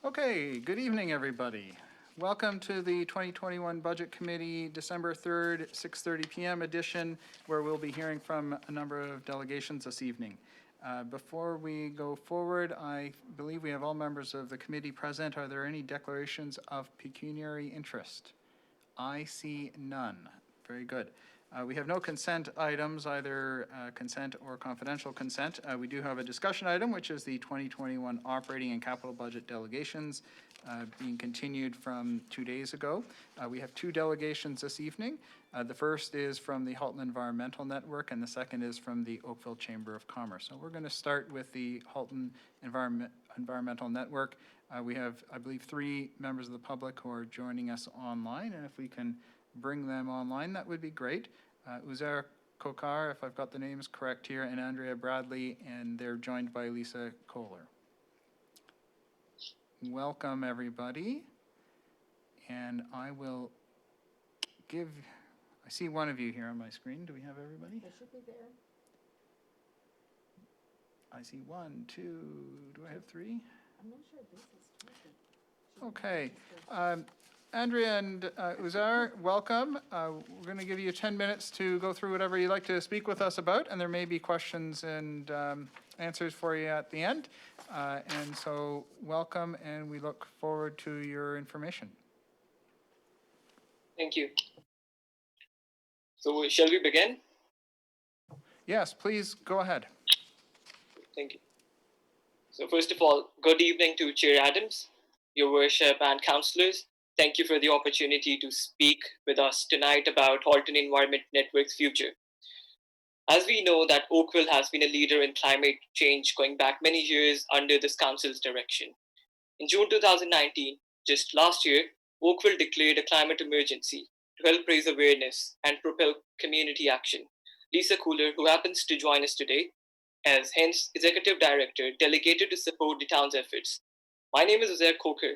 Okay, good evening, everybody. Welcome to the 2021 Budget Committee, December 3rd, 6:30 p.m. edition, where we'll be hearing from a number of delegations this evening. Before we go forward, I believe we have all members of the committee present. Are there any declarations of pecuniary interest? I see none. Very good. We have no consent items, either consent or confidential consent. We do have a discussion item, which is the 2021 operating and capital budget delegations being continued from 2 days ago. We have two delegations this evening. The first is from the Halton Environmental Network, and the second is from the Oakville Chamber of Commerce. So we're going to start with the Halton Environmental Network. We have, I believe, 3 members of the public who are joining us online, and if we can bring them online, that would be great. Uzair Kokar, if I've got the names correct here, and Andrea Bradley, and they're joined by Lisa Kohler. Welcome, everybody. And I will give, I see one of you here on my screen. Do we have everybody? They should be there. I see 1, 2, do I have 3? I'm not sure this is talking. Okay. Andrea and Uzair, welcome. We're going to give you 10 minutes to go through whatever you'd like to speak with us about, and there may be questions and answers for you at the end. And so welcome, and we look forward to your information. Thank you. So shall we begin? Yes, please go ahead. Thank you. So first of all, good evening to Chair Adams, Your Worship, and councillors. Thank you for the opportunity to speak with us tonight about Halton Environment Network's future. As we know that Oakville has been a leader in climate change going back many years under this council's direction. In June 2019, just last year, Oakville declared a climate emergency to help raise awareness and propel community action. Lisa Kohler, who happens to join us today, as Hens Executive Director, delegated to support the town's efforts. My name is Uzair Kokar,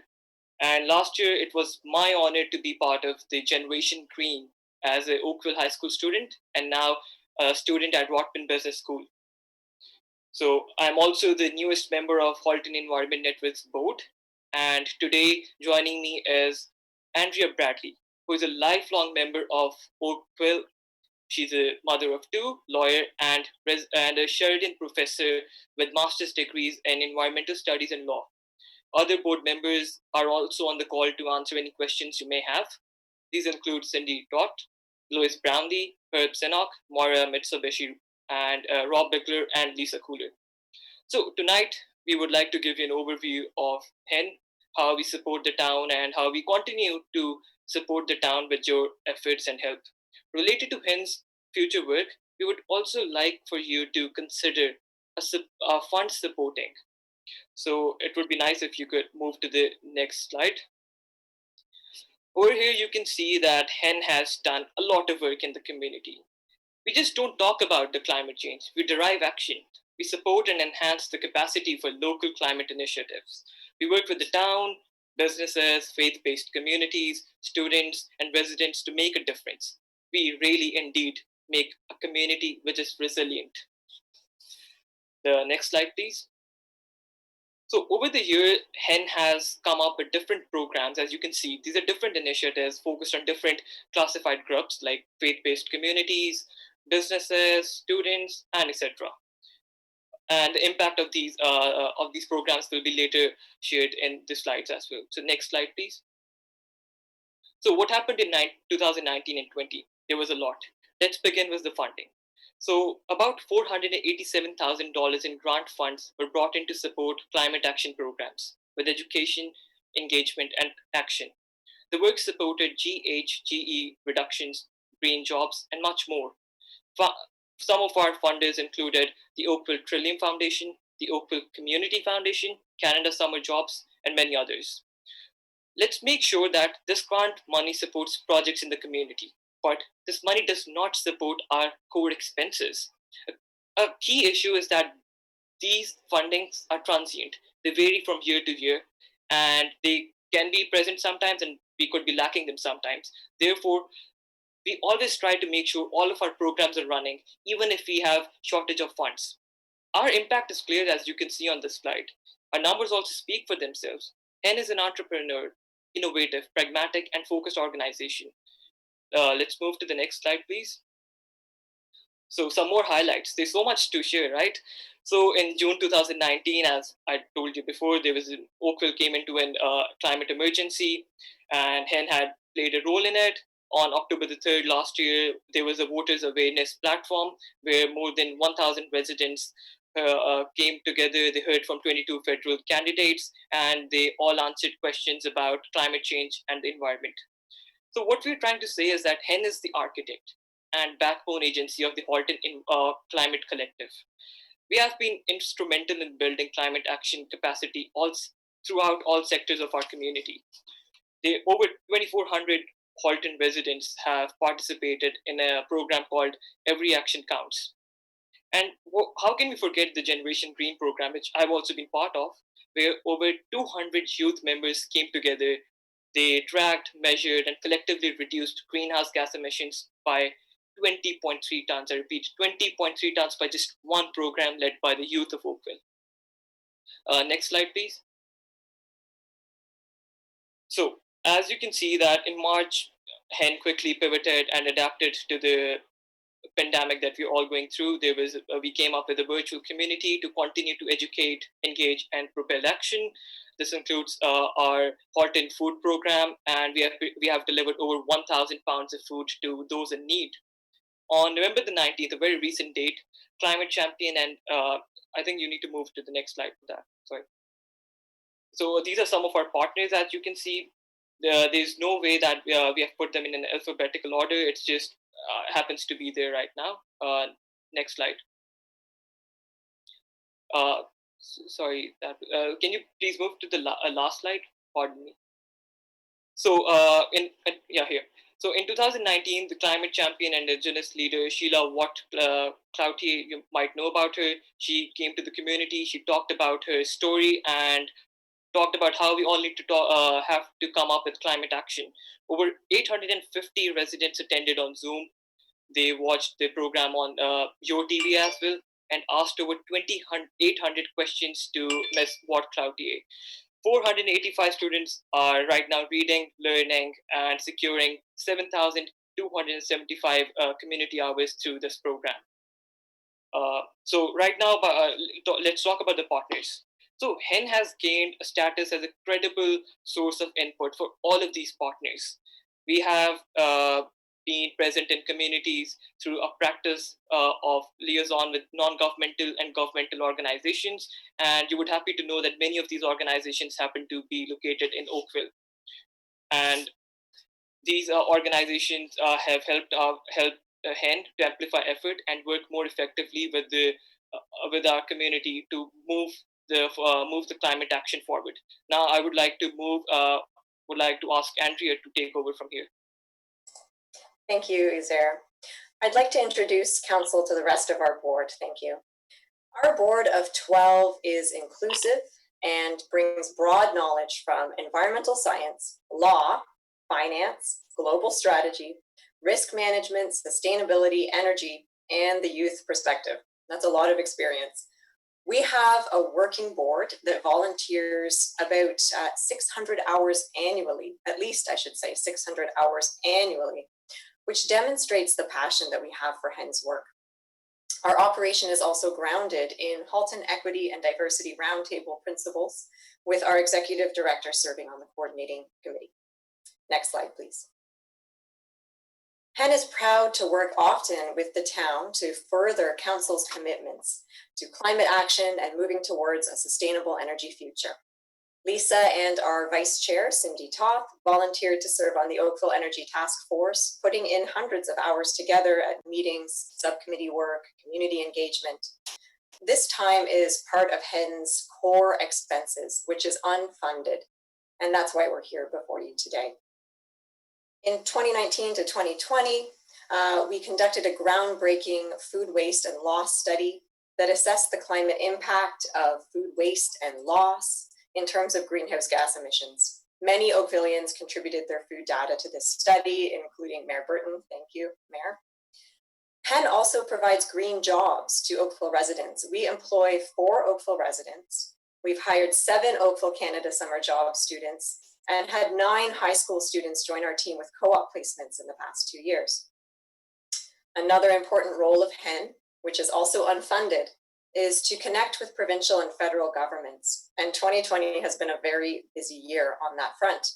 and last year it was my honor to be part of the Generation Green as an Oakville High School student and now a student at Rotman Business School. So I'm also the newest member of Halton Environment Network's board, and today joining me is Andrea Bradley, who is a lifelong member of Oakville. She's a mother of 2, lawyer, and a Sheridan professor with master's degrees in environmental studies and law. Other board members are also on the call to answer any questions you may have. These include Cindy Trott, Lois Brownlee, Herb Senok, Maura Mitsubishi, and Rob Bickler and Lisa Kohler. So tonight, we would like to give you an overview of HEN, how we support the town, and how we continue to support the town with your efforts and help. Related to HEN's future work, we would also like for you to consider a fund supporting. So it would be nice if you could move to the next slide. Over here, you can see that HEN has done a lot of work in the community. We just don't talk about the climate change, we derive action. We support and enhance the capacity for local climate initiatives. We work with the town, businesses, faith-based communities, students, and residents to make a difference. We really indeed make a community which is resilient. The next slide, please. So over the year, HEN has come up with different programs. As you can see, these are different initiatives focused on different classified groups like faith-based communities, businesses, students, and etc. And the impact of these programs will be later shared in the slides as well. So next slide, please. So what happened in 2019 and 20? There was a lot. Let's begin with the funding. So about $487,000 in grant funds were brought in to support climate action programs with education, engagement, and action. The work supported GHGE reductions, green jobs, and much more. Some of our funders included the Oakville Trillium Foundation, the Oakville Community Foundation, Canada Summer Jobs, and many others. Let's make sure that this grant money supports projects in the community, but this money does not support our core expenses. A key issue is that these fundings are transient. They vary from year to year, and they can be present sometimes, and we could be lacking them sometimes. Therefore, we always try to make sure all of our programs are running, even if we have shortage of funds. Our impact is clear, as you can see on this slide. Our numbers also speak for themselves. Hen is an entrepreneur, innovative, pragmatic, and focused organization. Let's move to the next slide, please. So some more highlights. There's so much to share, right? So in June 2019, as I told you before, Oakville came into an climate emergency, and Hen had played a role in it. On October the 3rd last year, there was a voters awareness platform where more than 1,000 residents came together. They heard from 22 federal candidates, and they all answered questions about climate change and the environment. So what we're trying to say is that Hen is the architect and backbone agency of the Halton Climate Collective. We have been instrumental in building climate action capacity throughout all sectors of our community. Over 2,400 Halton residents have participated in a program called Every Action Counts. And how can we forget the Generation Green program, which I've also been part of, where over 200 youth members came together. They tracked, measured, and collectively reduced greenhouse gas emissions by 20.3 tons. I repeat, 20.3 tons by just one program led by the youth of Oakville. Next slide, please. So, as you can see that in March, Hen quickly pivoted and adapted to the pandemic that we're all going through. We came up with a virtual community to continue to educate, engage, and propel action. This includes our Halton food program, and we have delivered over 1,000 pounds of food to those in need. On November the 19th, a very recent date, Climate Champion, and I think you need to move to the next slide for that. Sorry. So these are some of our partners, as you can see. There's no way that we have put them in an alphabetical order. It's just happens to be there right now. Next slide. Sorry, can you please move to the last slide? Pardon me. So here. So in 2019, the climate champion and indigenous leader Sheila Watt Cloutier, you might know about her. She came to the community. She talked about her story and talked about how we all need to have to come up with climate action. Over 850 residents attended on Zoom. They watched the program on Your TV as well and asked over 2,800 questions to Ms. Watt Cloutier. 485 students are right now reading, learning, and securing 7,275 community hours through this program. So right now, let's talk about the partners. So Hen has gained a status as a credible source of input for all of these partners. We have been present in communities through a practice of liaison with non-governmental and governmental organizations. And you would happy to know that many of these organizations happen to be located in Oakville. And these organizations have helped Hen to amplify effort and work more effectively with our community to move the climate action forward. Now, I would like to ask Andrea to take over from here. Thank you, Uzair. I'd like to introduce council to the rest of our board. Thank you. Our board of 12 is inclusive and brings broad knowledge from environmental science, law, finance, global strategy, risk management, sustainability, energy, and the youth perspective. That's a lot of experience. We have a working board that volunteers about 600 hours annually, at least I should say 600 hours annually, which demonstrates the passion that we have for Hen's work. Our operation is also grounded in Halton Equity and Diversity Roundtable principles, with our executive director serving on the coordinating committee. Next slide, please. Hen is proud to work often with the town to further council's commitments to climate action and moving towards a sustainable energy future. Lisa and our vice chair, Cindy Toth, volunteered to serve on the Oakville Energy Task Force, putting in hundreds of hours together at meetings, subcommittee work, community engagement. This time is part of Hen's core expenses, which is unfunded, and that's why we're here before you today. In 2019 to 2020, we conducted a groundbreaking food waste and loss study that assessed the climate impact of food waste and loss in terms of greenhouse gas emissions. Many Oakvillians contributed their food data to this study, including Mayor Burton. Thank you, Mayor. Hen also provides green jobs to Oakville residents. We employ 4 Oakville residents We've hired 7 Oakville Canada Summer Job students and had 9 high school students join our team with co-op placements in the past 2 years. Another important role of HEN, which is also unfunded, is to connect with provincial and federal governments. And 2020 has been a very busy year on that front.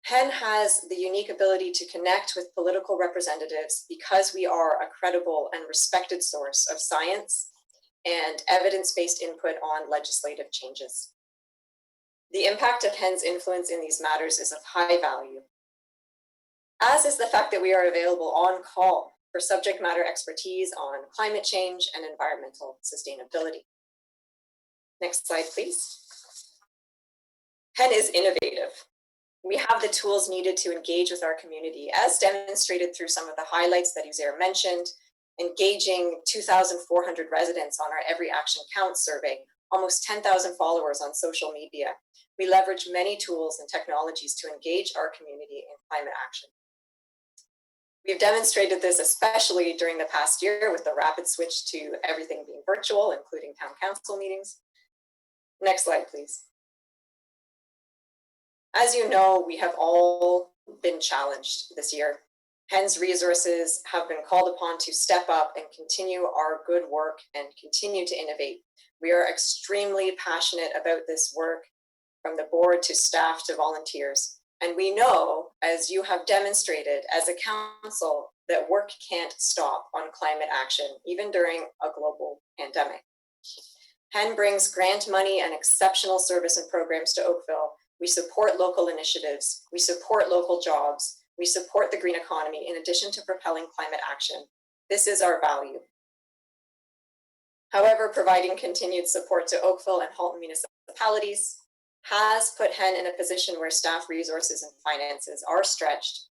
HEN has the unique ability to connect with political representatives because we are a credible and respected source of science and evidence-based input on legislative changes. The impact of HEN's influence in these matters is of high value, as is the fact that we are available on call for subject matter expertise on climate change and environmental sustainability. Next slide, please. HEN is innovative. We have the tools needed to engage with our community, as demonstrated through some of the highlights that Uzair mentioned, engaging 2,400 residents on our Every Action Counts survey, almost 10,000 followers on social media. We leverage many tools and technologies to engage our community in climate action. We've demonstrated this especially during the past year with the rapid switch to everything being virtual, including town council meetings. Next slide, please. As you know, we have all been challenged this year. HEN's resources have been called upon to step up and continue our good work and continue to innovate. We are extremely passionate about this work, from the board to staff to volunteers. And we know, as you have demonstrated as a council, that work can't stop on climate action, even during a global pandemic. HEN brings grant money and exceptional service and programs to Oakville. We support local initiatives. We support local jobs. We support the green economy in addition to propelling climate action. This is our value. However, providing continued support to Oakville and Halton municipalities has put HEN in a position where staff resources and finances are stretched.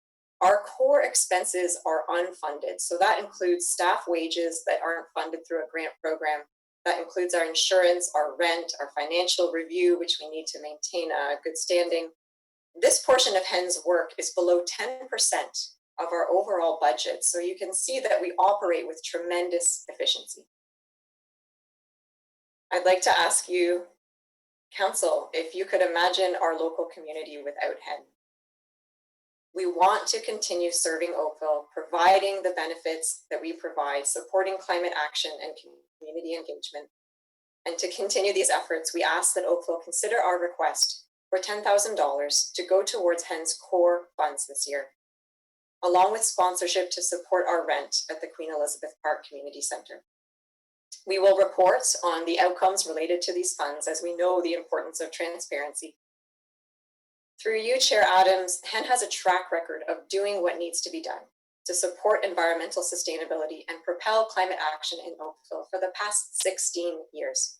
Our core expenses are unfunded. So that includes staff wages that aren't funded through a grant program. That includes our insurance, our rent, our financial review, which we need to maintain a good standing. This portion of HEN's work is below 10% of our overall budget. So you can see that we operate with tremendous efficiency. I'd like to ask you, Council, if you could imagine our local community without HEN. We want to continue serving Oakville, providing the benefits that we provide, supporting climate action and community engagement. And to continue these efforts, we ask that Oakville consider our request for $10,000 to go towards HEN's core funds this year, along with sponsorship to support our rent at the Queen Elizabeth Park Community Centre. We will report on the outcomes related to these funds, as we know the importance of transparency. Through you, Chair Adams, HEN has a track record of doing what needs to be done to support environmental sustainability and propel climate action in Oakville for the past 16 years.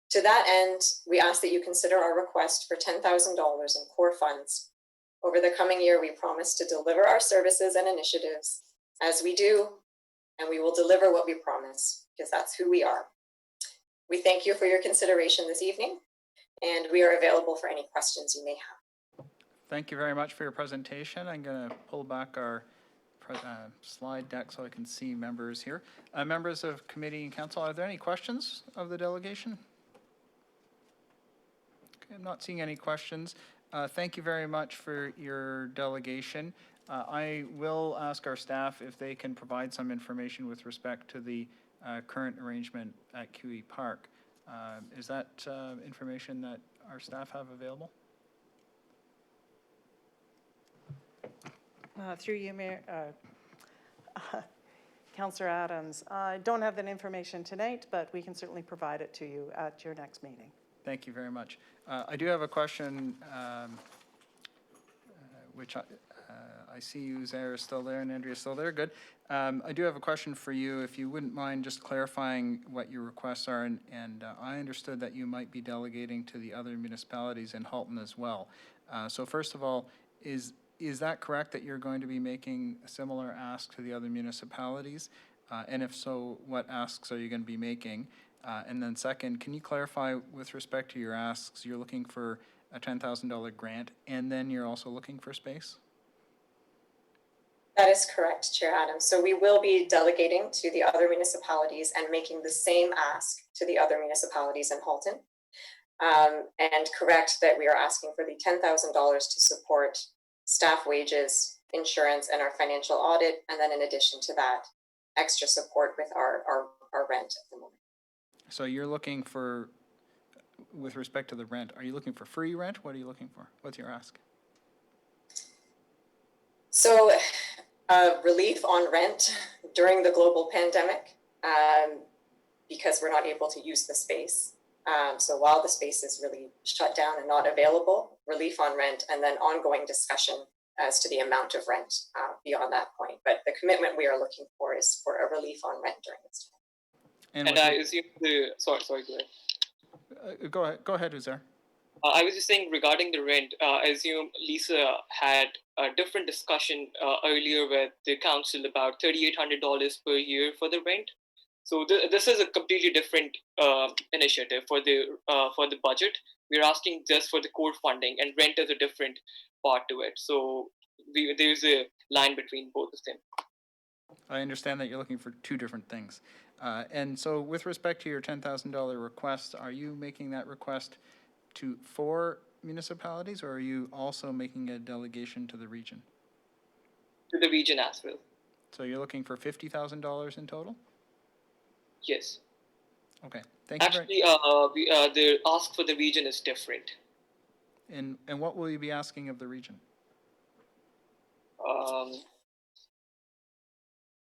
To that end, we ask that you consider our request for $10,000 in core funds. Over the coming year, we promise to deliver our services and initiatives as we do, and we will deliver what we promise, because that's who we are. We thank you for your consideration this evening, and we are available for any questions you may have. Thank you very much for your presentation. I'm going to pull back our slide deck so I can see members here. Members of committee and council, are there any questions of the delegation? Okay, I'm not seeing any questions. Thank you very much for your delegation. I will ask our staff if they can provide some information with respect to the current arrangement at QE Park. Is that information that our staff have available? Through you, Mayor, Councillor Adams. I don't have that information tonight, but we can certainly provide it to you at your next meeting. Thank you very much. I do have a question, which I see you, Zara, is still there, and Andrea is still there. Good. I do have a question for you, if you wouldn't mind just clarifying what your requests are. And I understood that you might be delegating to the other municipalities in Halton as well. So first of all, is that correct that you're going to be making a similar ask to the other municipalities? And if so, what asks are you going to be making? And then second, can you clarify with respect to your asks, you're looking for a $10,000 grant, and then you're also looking for space? That is correct, Chair Adams. So we will be delegating to the other municipalities and making the same ask to the other municipalities in Halton. and correct that we are asking for the $10,000 to support staff wages, insurance, and our financial audit. And then in addition to that, extra support with our rent at the moment. So you're looking for, with respect to the rent, are you looking for free rent? What are you looking for? What's your ask? So relief on rent during the global pandemic, because we're not able to use the space. So while the space is really shut down and not available, relief on rent, and then ongoing discussion as to the amount of rent beyond that point. But the commitment we are looking for is for a relief on rent during this time. And I assume sorry, go ahead. Go ahead, Uzair. I was just saying regarding the rent, I assume Lisa had a different discussion earlier with the council about $3,800 per year for the rent. So this is a completely different initiative for the budget. We're asking just for the core funding, and rent is a different part to it. So there's a line between both of them. I understand that you're looking for two different things. And so with respect to your $10,000 request, are you making that request for municipalities, or are you also making a delegation to the region? To the region as well. So you're looking for $50,000 in total? Yes. Okay, thank you. Actually, the ask for the region is different. And what will you be asking of the region?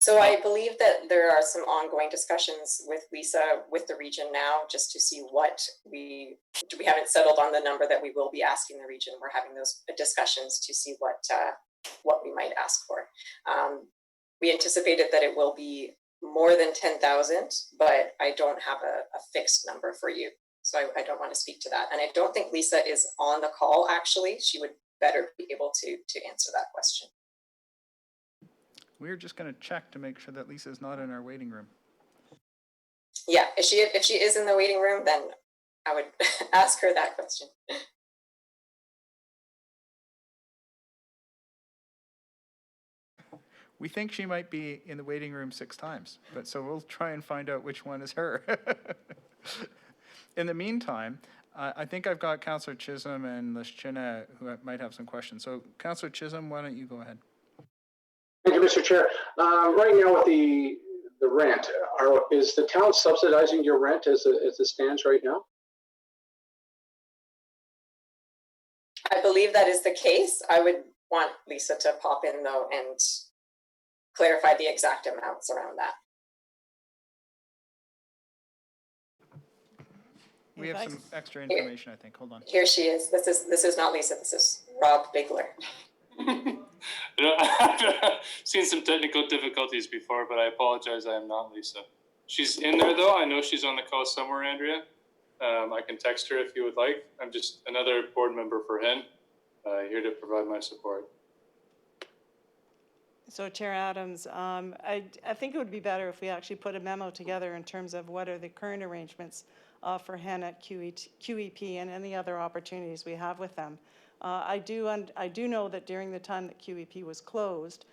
So I believe that there are some ongoing discussions with Lisa, with the region now, just to see what we haven't settled on the number that we will be asking the region. We're having those discussions to see what we might ask for. We anticipated that it will be more than 10,000, but I don't have a fixed number for you. So I don't want to speak to that. And I don't think Lisa is on the call, actually. She would better be able to answer that question. We're just going to check to make sure that Lisa's not in our waiting room. Yeah, if she is in the waiting room, then I would ask her that question. We think she might be in the waiting room 6 times, but so we'll try and find out which one is her. In the meantime, I think I've got Councillor Chisholm and Lishchina who might have some questions. So Councillor Chisholm, why don't you go ahead? Thank you, Mr. Chair. Right now with the rent, is the town subsidizing your rent as it stands right now? I believe that is the case. I would want Lisa to pop in though and clarify the exact amounts around that. We have some extra information, I think. Hold on. Here she is. This is not Lisa. This is Rob Bigler. I've seen some technical difficulties before, but I apologize. I am not Lisa. She's in there though. I know she's on the call somewhere, Andrea. I can text her if you would like. I'm just another board member for Hen, here to provide my support. So Chair Adams, I think it would be better if we actually put a memo together in terms of what are the current arrangements for Hen at QEP and any other opportunities we have with them. I do know that during the time that QEP was closed,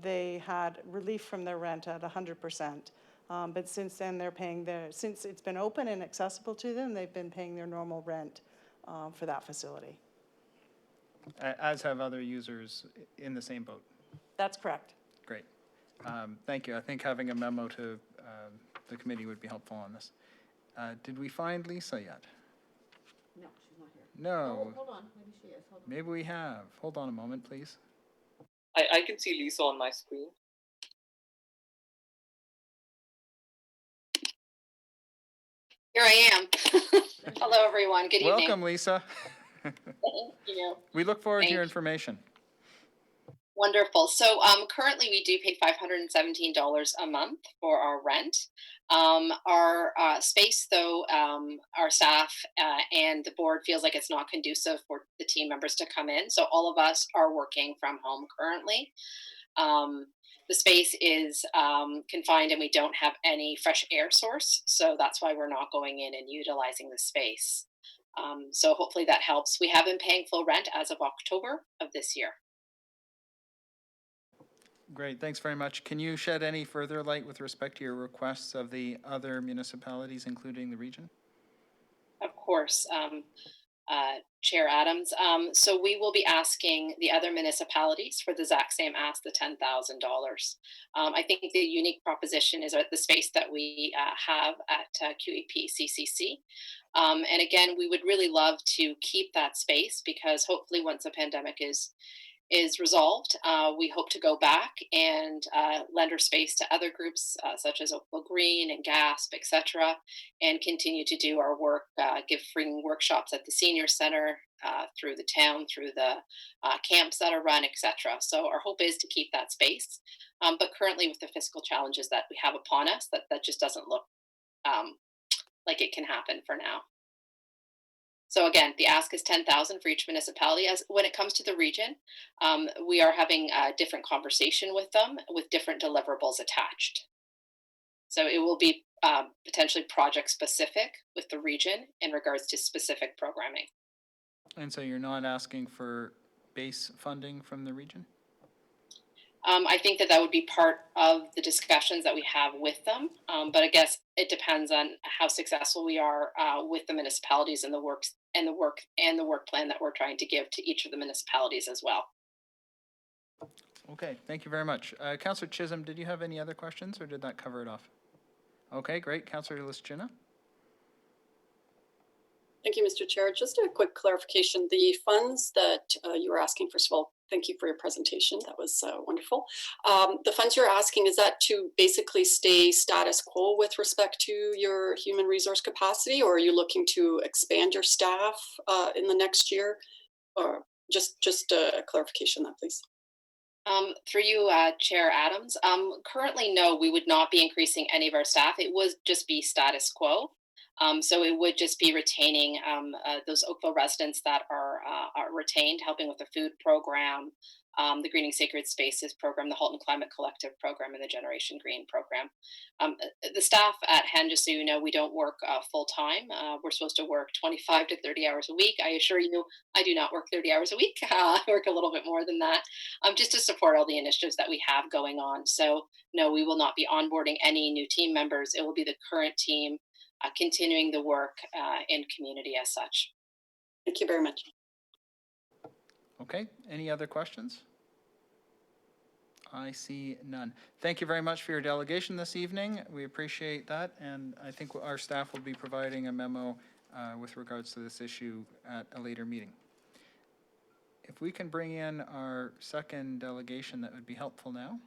they had relief from their rent at 100%. But since then, since it's been open and accessible to them, they've been paying their normal rent for that facility. As have other users in the same boat. That's correct. Great. Thank you. I think having a memo to the committee would be helpful on this. Did we find Lisa yet? No, she's not here. No. Oh, hold on. Maybe she is. Hold on. Maybe we have. Hold on a moment, please. I can see Lisa on my screen. Here I am. Hello, everyone. Good evening. Welcome, Lisa. Thank you. We look forward to your Thank you. information. Wonderful. So currently we do pay $517 a month for our rent. Our space, though, our staff and the board feels like it's not conducive for the team members to come in. So all of us are working from home currently. The space is confined and we don't have any fresh air source. So that's why we're not going in and utilizing the space. So hopefully that helps. We have been paying full rent as of October of this year. Great, thanks very much. Can you shed any further light with respect to your requests of the other municipalities, including the region? Of course, Chair Adams. So we will be asking the other municipalities for the exact same ask, the $10,000. I think the unique proposition is the space that we have at QEP CCC. And again, we would really love to keep that space because hopefully once the pandemic is resolved, we hope to go back and lend our space to other groups such as Oakville Green and GASP, etc., and continue to do our work, give free workshops at the senior center, through the town, through the camps that are run, etc. So our hope is to keep that space. But currently with the fiscal challenges that we have upon us, that just doesn't look like it can happen for now. So again, the ask is 10,000 for each municipality. As when it comes to the region, we are having a different conversation with them with different deliverables attached. So it will be potentially project specific with the region in regards to specific programming. And so you're not asking for base funding from the region? I think that would be part of the discussions that we have with them. But I guess it depends on how successful we are with the municipalities and the work plan that we're trying to give to each of the municipalities as well. Okay, thank you very much. Councillor Chisholm, did you have any other questions or did that cover it off? Okay, great. Councillor Lischina. Thank you, Mr. Chair. Just a quick clarification. The funds that you were asking, first of all, thank you for your presentation. That was wonderful. The funds you're asking, is that to basically stay status quo with respect to your human resource capacity, or are you looking to expand your staff in the next year? Or just a clarification on that, please. Through you, Chair Adams. Currently, no, we would not be increasing any of our staff. It would just be status quo. So it would just be retaining those Oakville residents that are retained, helping with the food program, the Greening Sacred Spaces program, the Halton Climate Collective program, and the Generation Green program. The staff at Hen, just so you know, we don't work full time. We're supposed to work 25 to 30 hours a week. I assure you, I do not work 30 hours a week. I work a little bit more than that, just to support all the initiatives that we have going on. So no, we will not be onboarding any new team members. It will be the current team continuing the work in community as such. Thank you very much. Okay, any other questions? I see none. Thank you very much for your delegation this evening. We appreciate that, and I think our staff will be providing a memo with regards to this issue at a later meeting. If we can bring in our second delegation, that would be helpful now.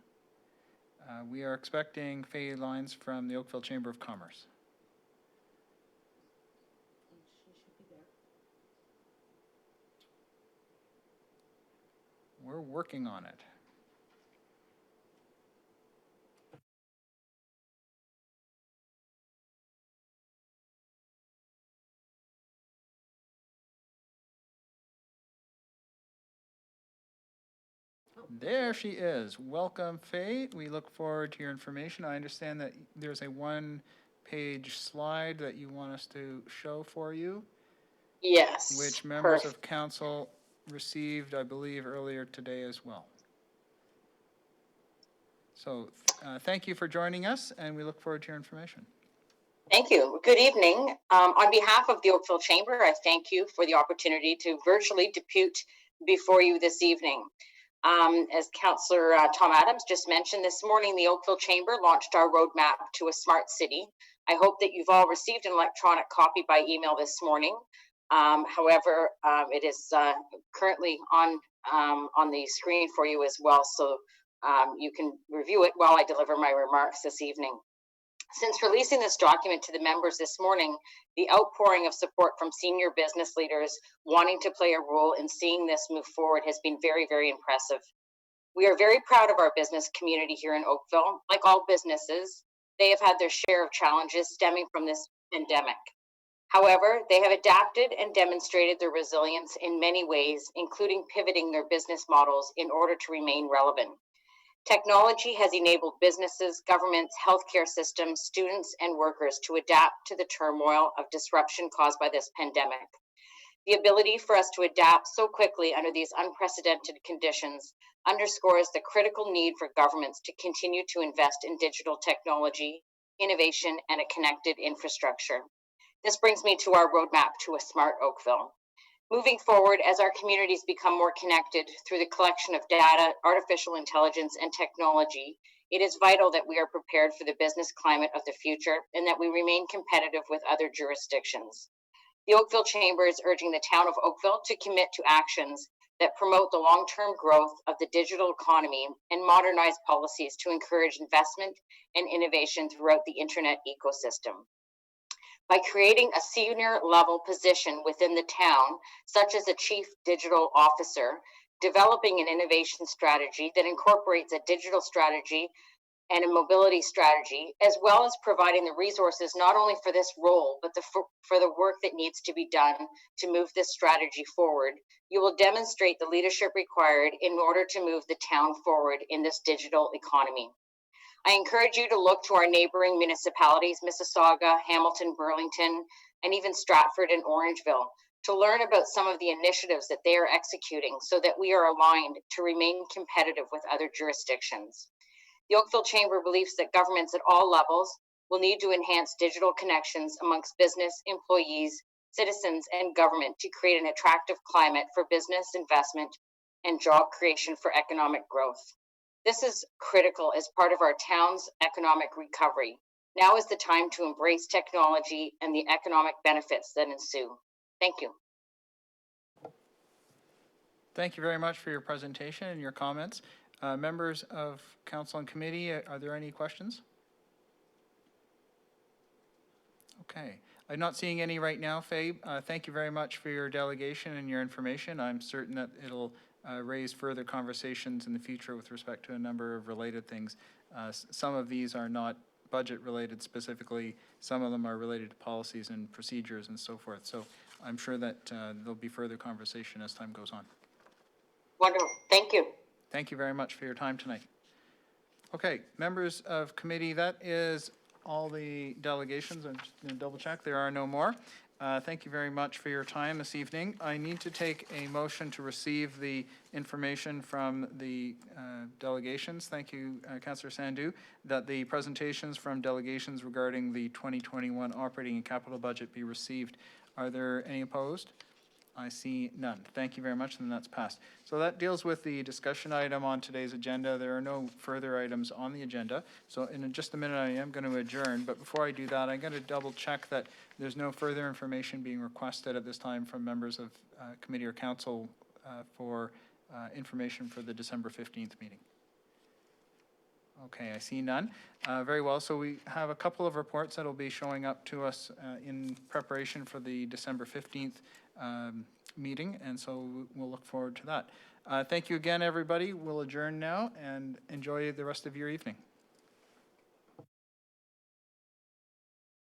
We are expecting Faye Lines from the Oakville Chamber of Commerce. We're working on it. There she is. Welcome, Faye. We look forward to your information. I understand that there's a one-page slide that you want us to show for you. Yes. Which members of council received, I believe, earlier today as well. So thank you for joining us, and we look forward to your information. Thank you. Good evening. On behalf of the Oakville Chamber, I thank you for the opportunity to virtually depute before you this evening. As Councillor Tom Adams just mentioned, this morning the Oakville Chamber launched our roadmap to a smart city. I hope that you've all received an electronic copy by email this morning. However, it is currently on the screen for you as well, so you can review it while I deliver my remarks this evening. Since releasing this document to the members this morning, the outpouring of support from senior business leaders wanting to play a role in seeing this move forward has been very, very impressive. We are very proud of our business community here in Oakville. Like all businesses, they have had their share of challenges stemming from this pandemic. However, they have adapted and demonstrated their resilience in many ways, including pivoting their business models in order to remain relevant. Technology has enabled businesses, governments, healthcare systems, students, and workers to adapt to the turmoil of disruption caused by this pandemic. The ability for us to adapt so quickly under these unprecedented conditions underscores the critical need for governments to continue to invest in digital technology, innovation, and a connected infrastructure. This brings me to our roadmap to a smart Oakville. Moving forward, as our communities become more connected through the collection of data, artificial intelligence, and technology, it is vital that we are prepared for the business climate of the future and that we remain competitive with other jurisdictions. The Oakville Chamber is urging the town of Oakville to commit to actions that promote the long-term growth of the digital economy and modernize policies to encourage investment and innovation throughout the internet ecosystem. By creating a senior level position within the town, such as a chief digital officer, developing an innovation strategy that incorporates a digital strategy and a mobility strategy, as well as providing the resources not only for this role, but for the work that needs to be done to move this strategy forward, you will demonstrate the leadership required in order to move the town forward in this digital economy. I encourage you to look to our neighboring municipalities, Mississauga, Hamilton, Burlington, and even Stratford and Orangeville, to learn about some of the initiatives that they are executing so that we are aligned to remain competitive with other jurisdictions. The Oakville Chamber believes that governments at all levels will need to enhance digital connections amongst business, employees, citizens, and government to create an attractive climate for business investment and job creation for economic growth. This is critical as part of our town's economic recovery. Now is the time to embrace technology and the economic benefits that ensue. Thank you. Thank you very much for your presentation and your comments. Members of council and committee, are there any questions? Okay, I'm not seeing any right now, Faye. Thank you very much for your delegation and your information. I'm certain that it'll raise further conversations in the future with respect to a number of related things. Some of these are not budget related specifically. Some of them are related to policies and procedures and so forth. So I'm sure that there'll be further conversation as time goes on. Wonderful. Thank you. Thank you very much for your time tonight. Okay, members of committee, that is all the delegations. I'm just going to double check. There are no more. Thank you very much for your time this evening. I need to take a motion to receive the information from the delegations. Thank you, Councillor Sandhu, that the presentations from delegations regarding the 2021 operating and capital budget be received. Are there any opposed? I see none. Thank you very much, and that's passed. So that deals with the discussion item on today's agenda. There are no further items on the agenda. So in just a minute, I am going to adjourn. But before I do that, I'm going to double check that there's no further information being requested at this time from members of committee or council for information for the December 15th meeting. Okay, I see none. Very well. So we have a couple of reports that will be showing up to us in preparation for the December 15th meeting, and so we'll look forward to that. Thank you again, everybody. We'll adjourn now and enjoy the rest of your evening.